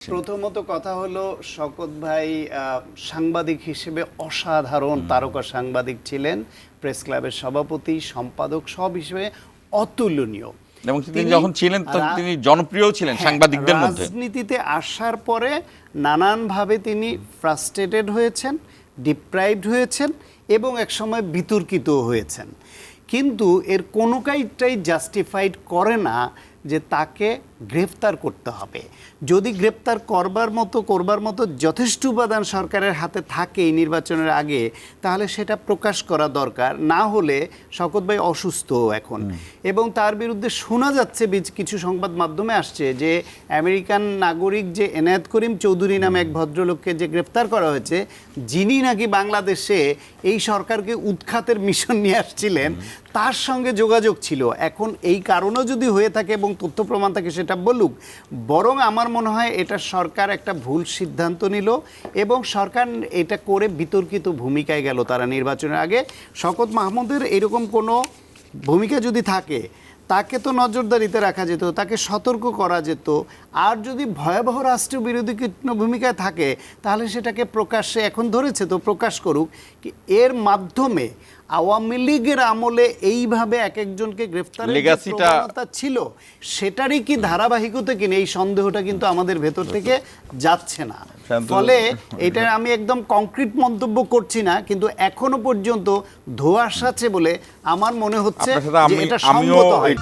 প্রথমত কথা হলো শওকত ভাই সাংবাদিক হিসেবে অসাধারণ তারকা সাংবাদিক ছিলেন, প্রেস ক্লাবের সভাপতি, সম্পাদক, সব হিসেবে অতুলনীয়। এবং তিনি যখন ছিলেন তিনি জনপ্রিয় ছিলেন সাংবাদিকদের মধ্যে। রাজনীতিতে আসার পরে নানানভাবে তিনি ফ্রাস্ট্রেটেড হয়েছেন, ডিপ্রাইভড হয়েছেন এবং একসময় বিতর্কিত হয়েছেন, কিন্তু এর কোনোটাই জাস্টিফাইড করে না যে তাকে গ্রেফতার করতে হবে। যদি গ্রেফতার করবার মতো যথেষ্ট উপাদান সরকারের হাতে থাকে এই নির্বাচনের আগে, তাহলে সেটা প্রকাশ করা দরকার। না হলে শওকত ভাই অসুস্থ এখন, এবং তার বিরুদ্ধে শোনা যাচ্ছে কিছু সংবাদ মাধ্যমে আসছে যে আমেরিকান নাগরিক যে এনায়েত করিম চৌধুরী নামে এক ভদ্রলোককে যে গ্রেফতার করা হয়েছে, যিনি নাকি বাংলাদেশে এই সরকারকে উৎখাতের মিশন নিয়ে আসছিলেন, তার সঙ্গে যোগাযোগ ছিল। এখন এই কারণেও যদি হয়ে থাকে এবং তথ্য প্রমাণ থাকে সেটা বলুক, বরং আমার মনে হয় এটা সরকার একটা ভুল সিদ্ধান্ত নিল এবং সরকার এটা করে বিতর্কিত ভূমিকায় গেল তারা নির্বাচনের আগে। শওকত মাহমুদের এরকম কোনো ভূমিকা যদি থাকে, তাকে তো নজরদারিতে রাখা যেত, তাকে সতর্ক করা যেত। আর যদি ভয়াবহ রাষ্ট্রীয় বিরোধী কোনো ভূমিকায় থাকে, তাহলে সেটাকে প্রকাশ্যে এখন ধরেছে তো প্রকাশ করুক। এর মাধ্যমে আওয়ামী লীগের আমলে এইভাবে এক একজনকে গ্রেফতারের প্রবণতা ছিল, সেটারই কি ধারাবাহিকতা কিনা এই সন্দেহটা কিন্তু আমাদের ভেতর থেকে যাচ্ছে না। ফলে এটা আমি একদম কংক্রিট মন্তব্য করছি না, কিন্তু এখনো পর্যন্ত ধোঁয়াশা আছে বলে আমার মনে হচ্ছে যে এটা সম্ভব হয়।